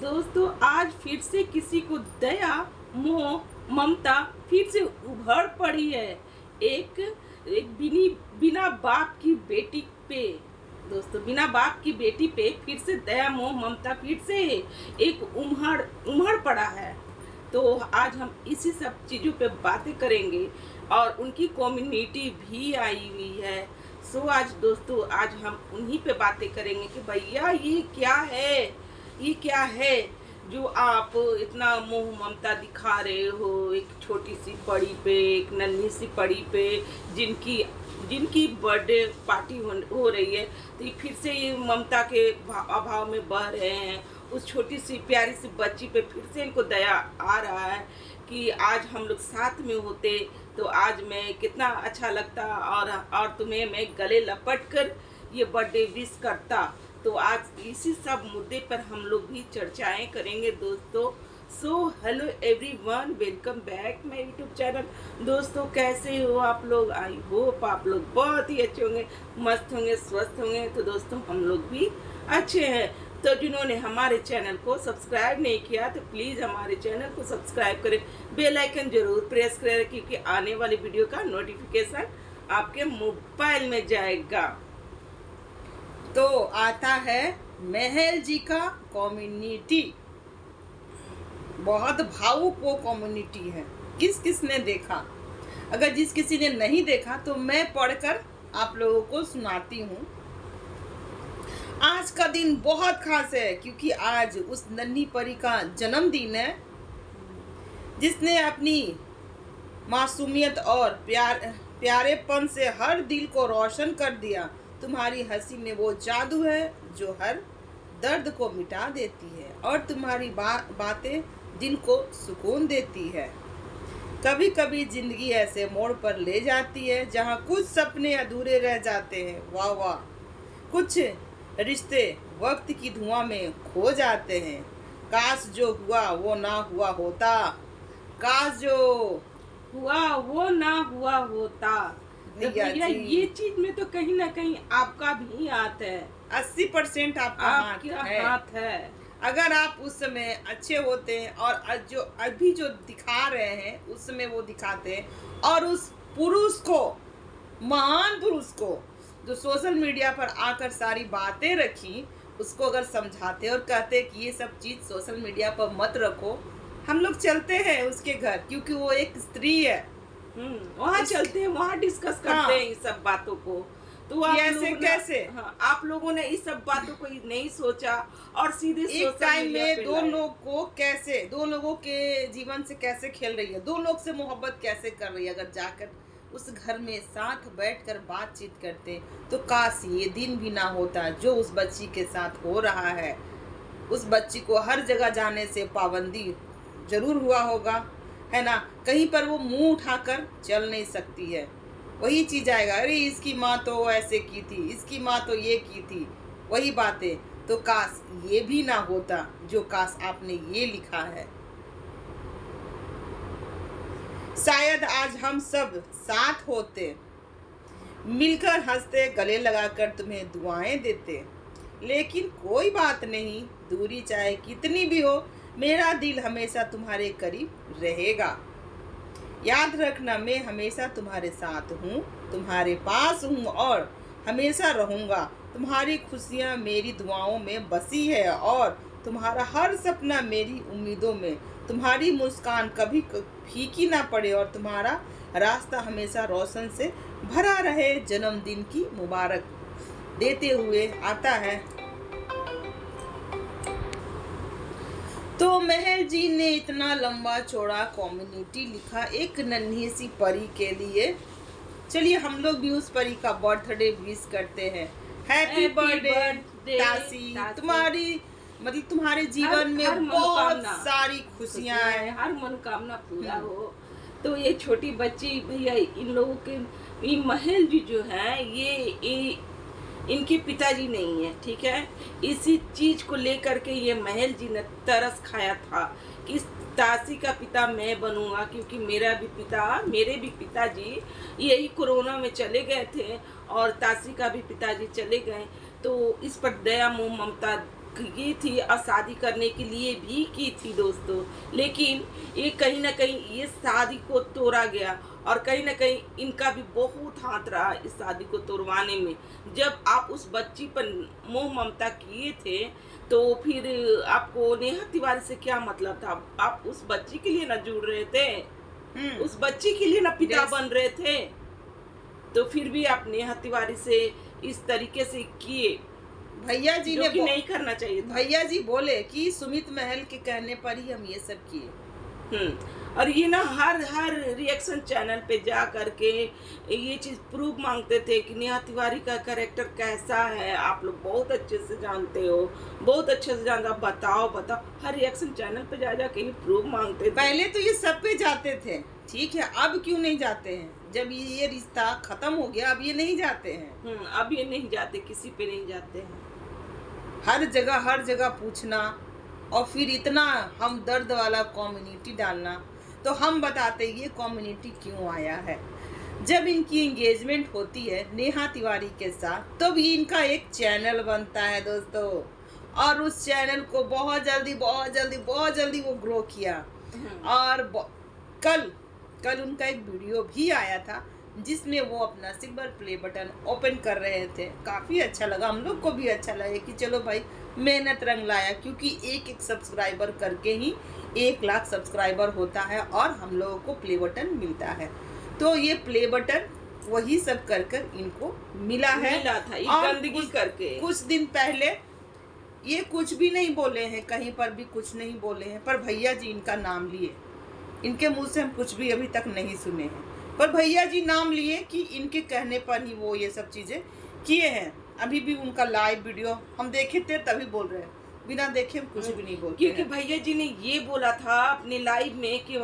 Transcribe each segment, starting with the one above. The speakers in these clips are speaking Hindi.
दोस्तों आज फिर से किसी को दया मोह ममता फिर से उभर पड़ी है। एक एक बिना बाप की बेटी पे। दोस्तों बिना बाप की बेटी पे फिर से दया मोह ममता फिर से एक उमड़ पड़ा है। तो आज हम इसी सब चीज़ों पे बातें करेंगे और उनकी कम्युनिटी भी आई हुई है। सो आज दोस्तों आज हम उन्हीं पे बातें करेंगे कि भैया ये क्या है जो आप इतना मोह ममता दिखा रहे हो एक छोटी सी पड़ी पे, एक नन्ही सी पड़ी पे जिनकी बर्थडे पार्टी हो रही है। तो ये फिर से ये ममता के अभाव में बह रहे हैं। उस छोटी सी प्यारी सी बच्ची पे फिर से इनको दया आ रहा है कि आज हम लोग साथ में होते तो आज मैं कितना अच्छा लगता और तुम्हें मैं गले लपट कर ये बर्थडे विश करता। तो आज इसी सब मुद्दे पर हम लोग भी चर्चाएं करेंगे दोस्तों। So hello everyone, welcome back my YouTube channel. दोस्तों कैसे हो आप लोग? आई होप आप लोग बहुत ही अच्छे होंगे, मस्त होंगे, स्वस्थ होंगे। तो दोस्तों हम लोग भी अच्छे हैं। तो जिन्होंने हमारे चैनल को सब्सक्राइब नहीं किया तो प्लीज़ हमारे चैनल को सब्सक्राइब करें, बेल आइकन जरूर प्रेस करें क्योंकि आने वाली वीडियो का नोटिफिकेशन आपके मोबाइल में जाएगा। तो आता है महल जी का कम्युनिटी। बहुत भावुक वो कम्युनिटी है। किस ने देखा? अगर जिस किसी ने नहीं देखा तो मैं पढ़कर आप लोगों को सुनाती हूँ। आज का दिन बहुत खास है क्योंकि आज उस नन्ही परी का जन्मदिन है जिसने अपनी मासूमियत और प्यारेपन से हर दिल को रोशन कर दिया। तुम्हारी हंसी में वो जादू है जो हर दर्द को मिटा देती है और तुम्हारी बातें दिल को सुकून देती है। कभी कभी जिंदगी ऐसे मोड़ पर ले जाती है जहाँ कुछ सपने अधूरे रह जाते हैं। वाह वाह। कुछ रिश्ते वक्त की धुआं में खो जाते हैं। काश जो हुआ वो ना हुआ होता, काश जो हुआ वो ना हुआ होता। भैया ये चीज में तो कहीं ना कहीं आपका भी हाथ है। 80% आपका हाथ है। अगर आप उस समय अच्छे होते हैं और जो अभी जो दिखा रहे हैं उस समय वो दिखाते हैं और उस पुरुष को, महान पुरुष को जो सोशल मीडिया पर आकर सारी बातें रखी, उसको अगर समझाते और कहते कि ये सब चीज सोशल मीडिया पर मत रखो, हम लोग चलते हैं उसके घर क्योंकि वो एक स्त्री है। वहाँ चलते हैं, वहाँ डिस्कस करते हैं इस सब बातों को। तो आप कैसे आप लोगों ने इस सब बातों को नहीं सोचा और सीधे एक टाइम में दो लोगों के जीवन से कैसे खेल रही है, दो लोग से मोहब्बत कैसे कर रही है। अगर जाकर उस घर में साथ बैठकर बातचीत करते तो काश ये दिन भी ना होता जो उस बच्ची के साथ हो रहा है। उस बच्ची को हर जगह जाने से पाबंदी जरूर हुआ होगा, है ना। कहीं पर वो मुंह उठाकर चल नहीं सकती है। वही चीज आएगा, अरे इसकी माँ तो ऐसे की थी, इसकी माँ तो ये की थी, वही बातें। तो काश ये भी ना होता जो काश आपने ये लिखा है। शायद आज हम सब साथ होते, मिलकर हंसते, गले लगाकर तुम्हें दुआएं देते। लेकिन कोई बात नहीं, दूरी चाहे कितनी भी हो, मेरा दिल हमेशा तुम्हारे करीब रहेगा। याद रखना मैं हमेशा तुम्हारे साथ हूँ, तुम्हारे पास हूँ और हमेशा रहूँगा। तुम्हारी खुशियाँ मेरी दुआओं में बसी है और तुम्हारा हर सपना मेरी उम्मीदों में। तुम्हारी मुस्कान कभी फीकी ना पड़े और तुम्हारा रास्ता हमेशा रोशन से भरा रहे। जन्मदिन की मुबारक देते हुए आता है। तो महल जी ने इतना लंबा चौड़ा कम्युनिटी लिखा एक नन्ही सी परी के लिए। चलिए हम लोग भी उस परी का बर्थडे विश करते हैं। हैप्पी बर्थडे तासी। तुम्हारे जीवन में बहुत सारी खुशियां हैं, हर मनोकामना पूरा हो। तो ये छोटी बच्ची भैया इन लोगों के महल जी जो है ये इनके पिताजी नहीं है, ठीक है। इसी चीज को लेकर के ये महल जी ने तरस खाया था कि तासी का पिता मैं बनूंगा क्योंकि मेरे भी पिताजी यही कोरोना में चले गए थे और तासी का भी पिताजी चले गए। तो इस पर दया मोह ममता की थी और शादी करने के लिए भी की थी दोस्तों, लेकिन ये कहीं ना कहीं ये शादी को तोड़ा गया और कहीं ना कहीं इनका भी बहुत हाथ रहा इस शादी को तोड़वाने में। जब आप उस बच्ची पर मोह ममता किए थे तो फिर आपको नेहा तिवारी से क्या मतलब था? आप उस बच्ची के लिए ना जुड़ रहे थे, उस बच्ची के लिए ना पिता बन रहे थे, तो फिर भी आप नेहा तिवारी से इस तरीके से किए। भैया जी ने नहीं करना चाहिए था। भैया जी बोले कि सुमित महल के कहने पर ही हम ये सब किए। और ये ना हर रिएक्शन चैनल पे जा करके ये चीज प्रूफ मांगते थे कि नेहा तिवारी का कैरेक्टर कैसा है, आप लोग बहुत अच्छे से जानते हो, बहुत अच्छे से जानते हो, बताओ। हर रिएक्शन चैनल पे जा के ये प्रूफ मांगते थे। पहले तो ये सब पे जाते थे, ठीक है, अब क्यों नहीं जाते हैं? जब ये रिश्ता खत्म हो गया अब ये नहीं जाते हैं। अब ये नहीं जाते, किसी पे नहीं जाते हैं। हर जगह पूछना और फिर इतना हम दर्द वाला कम्युनिटी डालना। तो हम बताते ये कम्युनिटी क्यों आया है। जब इनकी एंगेजमेंट होती है नेहा तिवारी के साथ तो भी इनका एक चैनल बनता है दोस्तों, और उस चैनल को बहुत जल्दी वो ग्रो किया। और कल उनका एक वीडियो भी आया था जिसमें वो अपना सिल्वर प्ले बटन ओपन कर रहे थे। काफ़ी अच्छा लगा, हम लोग को भी अच्छा लगा कि चलो भाई मेहनत रंग लाया, क्योंकि एक सब्सक्राइबर करके ही 1 लाख सब्सक्राइबर होता है और हम लोगों को प्ले बटन मिलता है। तो ये प्ले बटन वही सब कर इनको मिला है। था ये गंदगी करके। कुछ दिन पहले ये कुछ भी नहीं बोले हैं, कहीं पर भी कुछ नहीं बोले हैं, पर भैया जी इनका नाम लिए। इनके मुंह से हम कुछ भी अभी तक नहीं सुने हैं, पर भैया जी नाम लिए कि इनके कहने पर ही वो ये सब चीज़ें किए हैं। अभी भी उनका लाइव वीडियो हम देखे थे तभी बोल रहे हैं, बिना देखे हम कुछ भी नहीं बोलते। क्योंकि भैया जी ने ये बोला था अपने लाइव में कि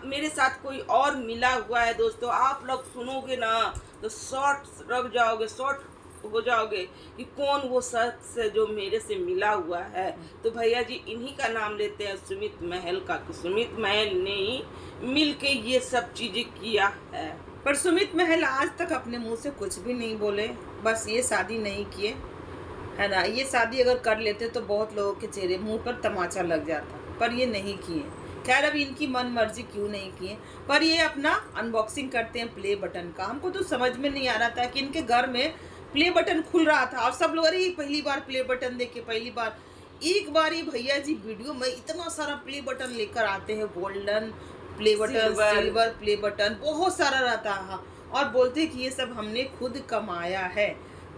मेरे साथ कोई और मिला हुआ है। दोस्तों आप लोग सुनोगे ना तो शॉर्ट रख जाओगे, शॉर्ट हो जाओगे कि कौन वो शख्स है जो मेरे से मिला हुआ है। तो भैया जी इन्हीं का नाम लेते हैं, सुमित महल का। सुमित महल ने ही मिल के ये सब चीजें किया है। पर सुमित महल आज तक अपने मुंह से कुछ भी नहीं बोले, बस ये शादी नहीं किए, है ना। ये शादी अगर कर लेते तो बहुत लोगों के चेहरे मुंह पर तमाचा लग जाता, पर ये नहीं किए। खैर अब इनकी मन मर्जी क्यों नहीं किए, पर ये अपना अनबॉक्सिंग करते हैं प्ले बटन का। हमको तो समझ में नहीं आ रहा था कि इनके घर में प्ले बटन खुल रहा था और सब लोग अरे पहली बार प्ले बटन देखे, पहली बार। एक बार ही भैया जी वीडियो में इतना सारा प्ले बटन लेकर आते हैं, golden play button, silver play button, बहुत सारा रहता है, और बोलते कि ये सब हमने खुद कमाया है।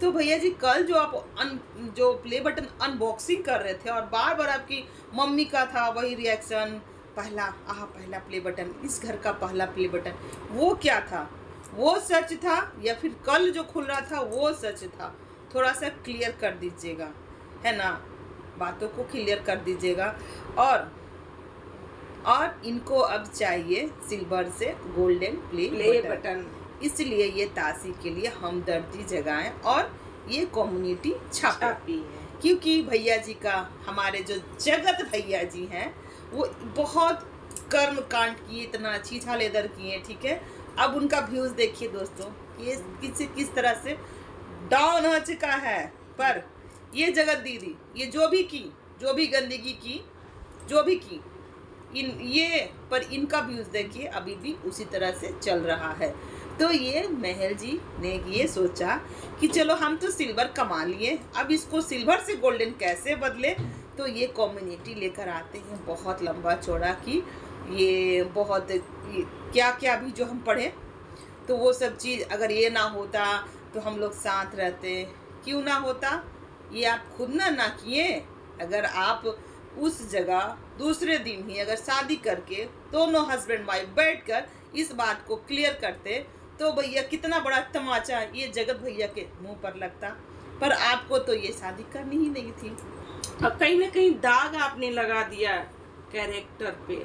तो भैया जी कल जो प्ले बटन अनबॉक्सिंग कर रहे थे और बार बार आपकी मम्मी का था वही रिएक्शन, पहला प्ले बटन, इस घर का पहला प्ले बटन, वो क्या था? वो सच था या फिर कल जो खुल रहा था वो सच था? थोड़ा सा क्लियर कर दीजिएगा, है ना, बातों को क्लियर कर दीजिएगा। और इनको अब चाहिए सिल्वर से गोल्डन प्ले बटन, इसलिए ये तासी के लिए हमदर्दी जगाएं और ये कम्युनिटी छापी है। क्योंकि भैया जी का, हमारे जो जगत भैया जी हैं, वो बहुत कर्म कांड किए, इतना चीठा लेदर किए, ठीक है। अब उनका व्यूज देखिए दोस्तों, ये किस तरह से डाउन हो चुका है। पर ये जगत दीदी ये जो भी गंदगी की, जो भी की, पर इनका व्यूज देखिए अभी भी उसी तरह से चल रहा है। तो ये महल जी ने ये सोचा कि चलो हम तो सिल्वर कमा लिए, अब इसको सिल्वर से गोल्डन कैसे बदले। तो ये कम्युनिटी लेकर आते हैं बहुत लंबा चौड़ा कि ये बहुत क्या भी जो हम पढ़े, तो वो सब चीज़ अगर ये ना होता तो हम लोग साथ रहते, क्यों ना होता, ये आप खुद ना किए। अगर आप उस जगह दूसरे दिन ही अगर शादी करके दोनों हस्बैंड वाइफ बैठकर इस बात को क्लियर करते तो भैया कितना बड़ा तमाचा ये जगत भैया के मुंह पर लगता। पर आपको तो ये शादी करनी ही नहीं थी, और कहीं ना कहीं दाग आपने लगा दिया कैरेक्टर पे,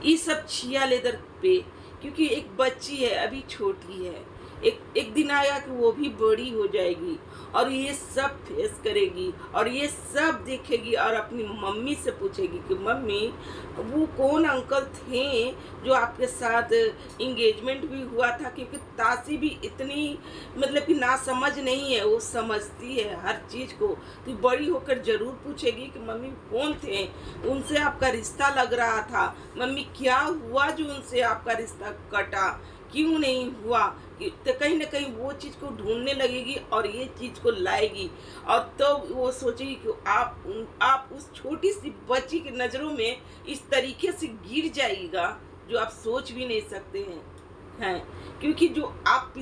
ये सब छिया लेदर पे। क्योंकि एक बच्ची है, अभी छोटी है, एक दिन आएगा कि वो भी बड़ी हो जाएगी और ये सब फेस करेगी और ये सब देखेगी और अपनी मम्मी से पूछेगी कि मम्मी वो कौन अंकल थे जो आपके साथ इंगेजमेंट भी हुआ था। क्योंकि तासी भी इतनी मतलब कि ना समझ नहीं है, वो समझती है हर चीज़ को। तो बड़ी होकर ज़रूर पूछेगी कि मम्मी कौन थे, उनसे आपका रिश्ता लग रहा था, मम्मी क्या हुआ जो उनसे आपका रिश्ता कटा, क्यों नहीं हुआ। तो कहीं ना कहीं वो चीज़ को ढूंढने लगेगी और ये चीज़ को लाएगी और तो वो सोचेगी कि आप उस छोटी सी बच्ची की नज़रों में इस तरीके से गिर जाएगा जो आप सोच भी नहीं सकते हैं। क्योंकि जो आप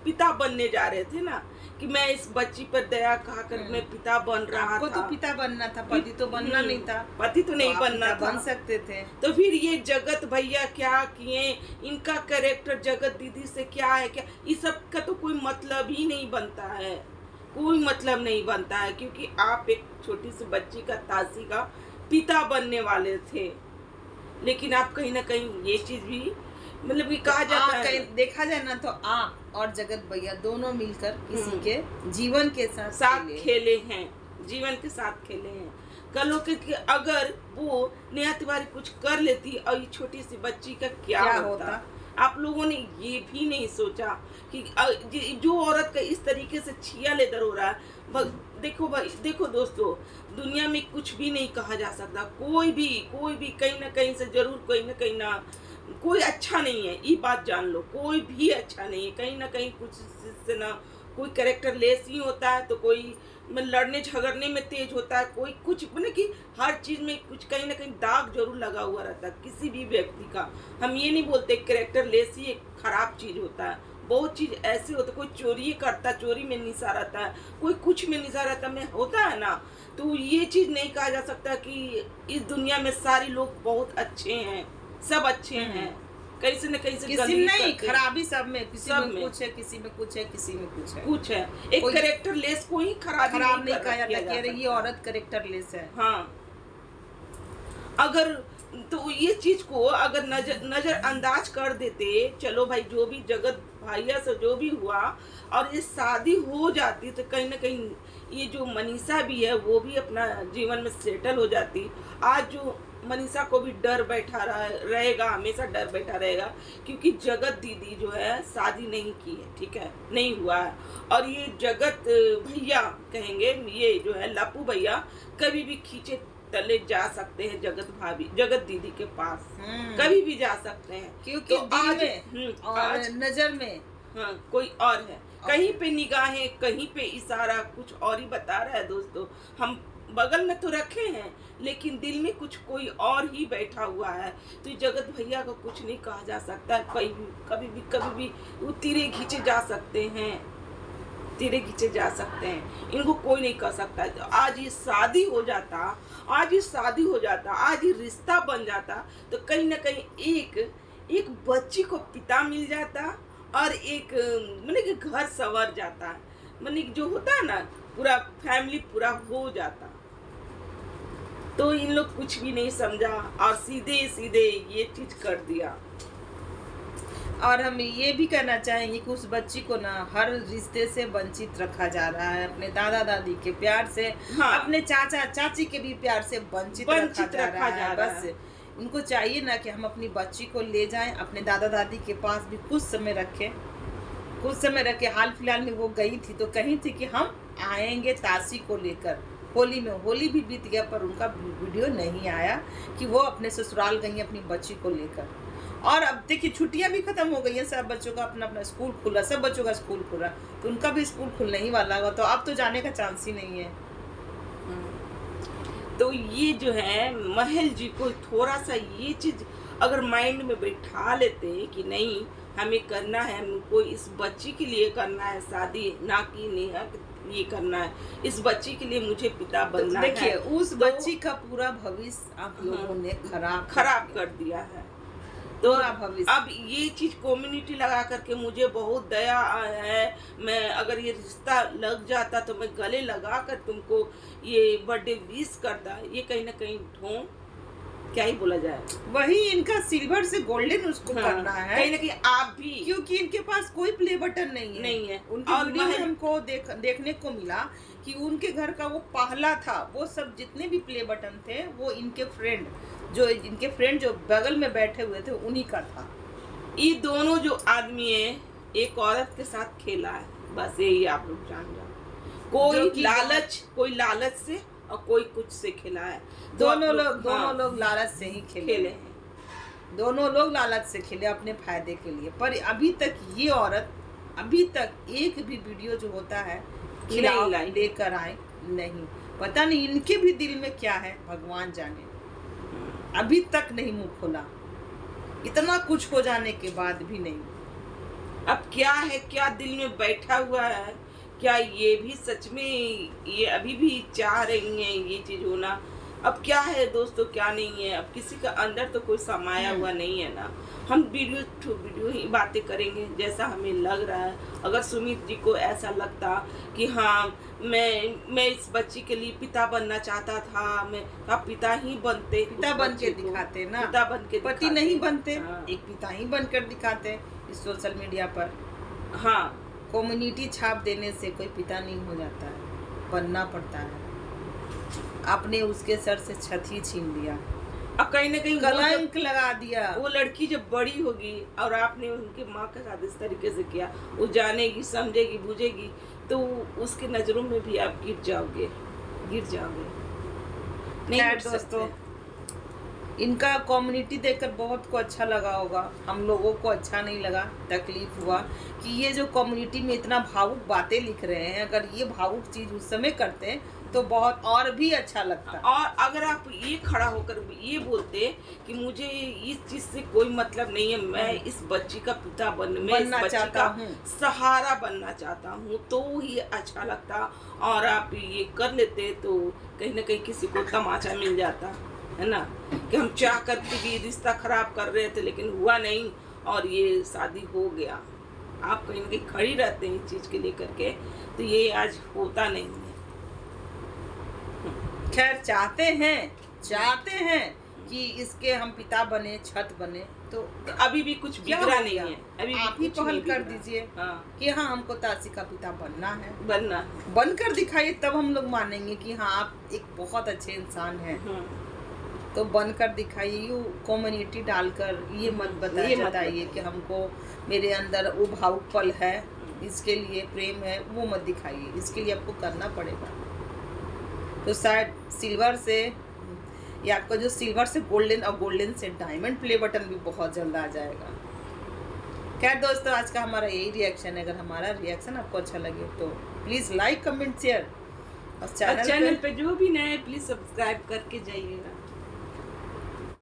पिता बनने जा रहे थे ना, कि मैं इस बच्ची पर दया खा कर मैं पिता बन रहा था। आपको तो पिता बनना था, पति तो बनना नहीं था। पति तो नहीं बनना था, बन सकते थे। तो फिर ये जगत भैया क्या किए, इनका कैरेक्टर जगत दीदी से क्या है, क्या इस सब का तो कोई मतलब ही नहीं बनता है, कोई मतलब नहीं बनता है। क्योंकि आप एक छोटी सी बच्ची का, तासी का पिता बनने वाले थे, लेकिन आप कहीं ना कहीं ये चीज भी मतलब कि कहा जाता है, देखा जाए ना तो आप और जगत भैया दोनों मिलकर किसी के जीवन के साथ खेले हैं, जीवन के साथ खेले हैं। कल होके कि अगर वो नेहा तिवारी कुछ कर लेती और ये छोटी सी बच्ची का क्या होता। आप लोगों ने ये भी नहीं सोचा कि जो औरत का इस तरीके से छिया लेदर हो रहा है। देखो भाई, देखो दोस्तों, दुनिया में कुछ भी नहीं कहा जा सकता, कोई भी कहीं ना कहीं से जरूर कहीं ना कोई अच्छा नहीं है, ये बात जान लो, कोई भी अच्छा नहीं है। कहीं ना कहीं कुछ से ना कोई कैरेक्टर लेस ही होता है, तो कोई लड़ने झगड़ने में तेज होता है, कोई कुछ मतलब कि हर चीज़ में कुछ कहीं ना कहीं दाग जरूर लगा हुआ रहता है किसी भी व्यक्ति का। हम ये नहीं बोलते कैरेक्टर लेस ही एक खराब चीज़ होता है, बहुत चीज़ ऐसे होते, कोई चोरी करता, चोरी में निशा रहता है, कोई कुछ में निशा रहता में होता है ना। तो ये चीज़ नहीं कहा जा सकता कि इस दुनिया में सारे लोग बहुत अच्छे हैं, सब अच्छे हैं, कहीं से न कहीं से किसी नहीं खराबी सब में, किसी में कुछ है, किसी में कुछ है, किसी में कुछ है। एक कैरेक्टर लेस को ही खराब नहीं कहा जाता कि ये औरत कैरेक्टर लेस है। हाँ, अगर तो ये चीज को अगर नजरअंदाज कर देते, चलो भाई जो भी जगत भैया से जो भी हुआ और ये शादी हो जाती, तो कहीं ना कहीं ये जो मनीषा भी है वो भी अपना जीवन में सेटल हो जाती। आज जो मनीषा को भी डर बैठा रहेगा, हमेशा डर बैठा रहेगा, क्योंकि जगत दीदी जो है शादी नहीं की है, ठीक है, नहीं हुआ है। और ये जगत भैया कहेंगे, ये जो है लप्पू भैया कभी भी खींचे तले जा सकते हैं जगत दीदी के पास, कभी भी जा सकते हैं, क्योंकि तो आज नजर में कोई और है, कहीं पे निगाहें, कहीं पे इशारा कुछ और ही बता रहा है। दोस्तों, हम बगल में तो रखे हैं लेकिन दिल में कुछ कोई और ही बैठा हुआ है। तो जगत भैया को कुछ नहीं कहा जा सकता, कभी भी वो तीरे खींचे जा सकते हैं, इनको कोई नहीं कर सकता। तो आज ये शादी हो जाता, आज ये रिश्ता बन जाता, तो कहीं ना कहीं एक बच्ची को पिता मिल जाता और एक मतलब कि घर संवर जाता, मतलब जो होता है ना, पूरा फैमिली पूरा हो जाता। तो इन लोग कुछ भी नहीं समझा और सीधे ये चीज कर दिया। और हम ये भी कहना चाहेंगे कि उस बच्ची को ना हर रिश्ते से वंचित रखा जा रहा है, अपने दादा दादी के प्यार से, हाँ, अपने चाचा चाची के भी प्यार से वंचित रखा जा रहा है। बस इनको चाहिए ना कि हम अपनी बच्ची को ले जाएं, अपने दादा दादी के पास भी कुछ समय रखें। हाल फिलहाल में वो गई थी तो कही थी कि हम आएंगे तासी को लेकर, होली भी बीत गया पर उनका वीडियो नहीं आया कि वो अपने ससुराल गई अपनी बच्ची को लेकर। और अब देखिए छुट्टियां भी खत्म हो गई हैं, सब बच्चों का अपना स्कूल खुला, सब बच्चों का स्कूल खुला, तो उनका भी स्कूल खुलने ही वाला होगा, तो अब तो जाने का चांस ही नहीं है। तो ये जो है महल जी को थोड़ा सा ये चीज अगर माइंड में बैठा लेते कि नहीं हमें करना है, हमको इस बच्ची के लिए करना है शादी, ना कि नेहा ये करना है, इस बच्ची के लिए मुझे पिता बनना है। देखिए उस बच्ची का पूरा भविष्य आप लोगों ने खराब कर दिया है। तो अब ये चीज कम्युनिटी लगा करके मुझे बहुत दया है। मैं अगर ये रिश्ता लग जाता तो मैं गले लगा कर तुमको ये बर्थडे विश करता। ये कहीं ना कहीं ढोंग क्या ही बोला जाए। वही इनका सिल्वर से गोल्डन उसको हाँ, करना है, कहीं ना कहीं आप भी, क्योंकि इनके पास कोई प्ले बटन नहीं है। उनकी और वीडियो में हमको देखने को मिला कि उनके घर का वो पहला था, वो सब जितने भी प्ले बटन थे वो इनके फ्रेंड जो बगल में बैठे हुए थे उन्हीं का था। ये दोनों जो आदमी है एक औरत के साथ खेला है, बस यही आप लोग जान जाओ। कोई लालच से और कोई कुछ से खेला है। दोनों लोग लालच से ही खेले हैं। दोनों लोग लालच से खेले अपने फायदे के लिए। पर अभी तक ये औरत अभी तक एक भी वीडियो जो होता है लेकर आए नहीं। पता नहीं इनके भी दिल में क्या है, भगवान जाने। अभी तक नहीं मुंह खोला, इतना कुछ हो जाने के बाद भी नहीं। अब क्या है, क्या दिल में बैठा हुआ है, क्या ये भी सच में ये अभी भी चाह रही हैं ये चीज होना? अब क्या है दोस्तों, क्या नहीं है, अब किसी का अंदर तो कोई समाया हुआ नहीं है ना। हम वीडियो ही बातें करेंगे जैसा हमें लग रहा है। अगर सुमित जी को ऐसा लगता कि हाँ मैं इस बच्ची के लिए पिता बनना चाहता था, मैं आप पिता ही बनते, पिता बन के दिखाते ना, पिता बन के पति नहीं बनते। हाँ। एक पिता ही बनकर दिखाते इस सोशल मीडिया पर। हाँ, कम्युनिटी छाप देने से कोई पिता नहीं हो जाता है, बनना पड़ता है। आपने उसके सर से छत ही छीन लिया, अब कहीं ना कहीं कलंक लगा दिया। वो लड़की जब बड़ी होगी और आपने उनके माँ के साथ इस तरीके से किया, वो जानेगी, समझेगी, बुझेगी, तो उसके नजरों में भी आप गिर जाओगे। नहीं खैर दोस्तों, इनका कम्युनिटी देखकर बहुत को अच्छा लगा होगा, हम लोगों को अच्छा नहीं लगा, तकलीफ हुआ कि ये जो कम्युनिटी में इतना भावुक बातें लिख रहे हैं, अगर ये भावुक चीज उस समय करते तो बहुत और भी अच्छा लगता। और अगर आप ये खड़ा होकर ये बोलते कि मुझे इस चीज से कोई मतलब नहीं है, मैं इस बच्ची का पिता बनना चाहता हूँ, सहारा बनना चाहता हूँ, तो ही अच्छा लगता। और आप ये कर लेते तो कहीं ना कहीं किसी को तमाचा मिल जाता है ना, कि हम चाह करके भी रिश्ता खराब कर रहे थे लेकिन हुआ नहीं और ये शादी हो गया। आप कहीं ना कहीं खड़ी रहते हैं इस चीज के लेकर के, तो ये आज होता नहीं है। खैर चाहते हैं कि इसके हम पिता बने, छत बने, तो अभी भी कुछ बिगड़ा नहीं है। अभी आप ही पहल कर दीजिए कि हाँ हमको तासी का पिता बनना है, बनकर दिखाइए, तब हम लोग मानेंगे कि हाँ आप एक बहुत अच्छे इंसान हैं। तो बनकर दिखाइए, यू कम्युनिटी डालकर ये मत बताइए कि हमको मेरे अंदर वो भावुक पल है, इसके लिए प्रेम है, वो मत दिखाइए। इसके लिए आपको करना पड़ेगा। तो शायद सिल्वर से या आपका जो सिल्वर से गोल्डन और गोल्डन से डायमंड प्ले बटन भी बहुत जल्द आ जाएगा। खैर दोस्तों, आज का हमारा यही रिएक्शन है। अगर हमारा रिएक्शन आपको अच्छा लगे तो प्लीज़ लाइक, कमेंट, शेयर और चैनल पे जो भी नए प्लीज सब्सक्राइब करके जाइएगा।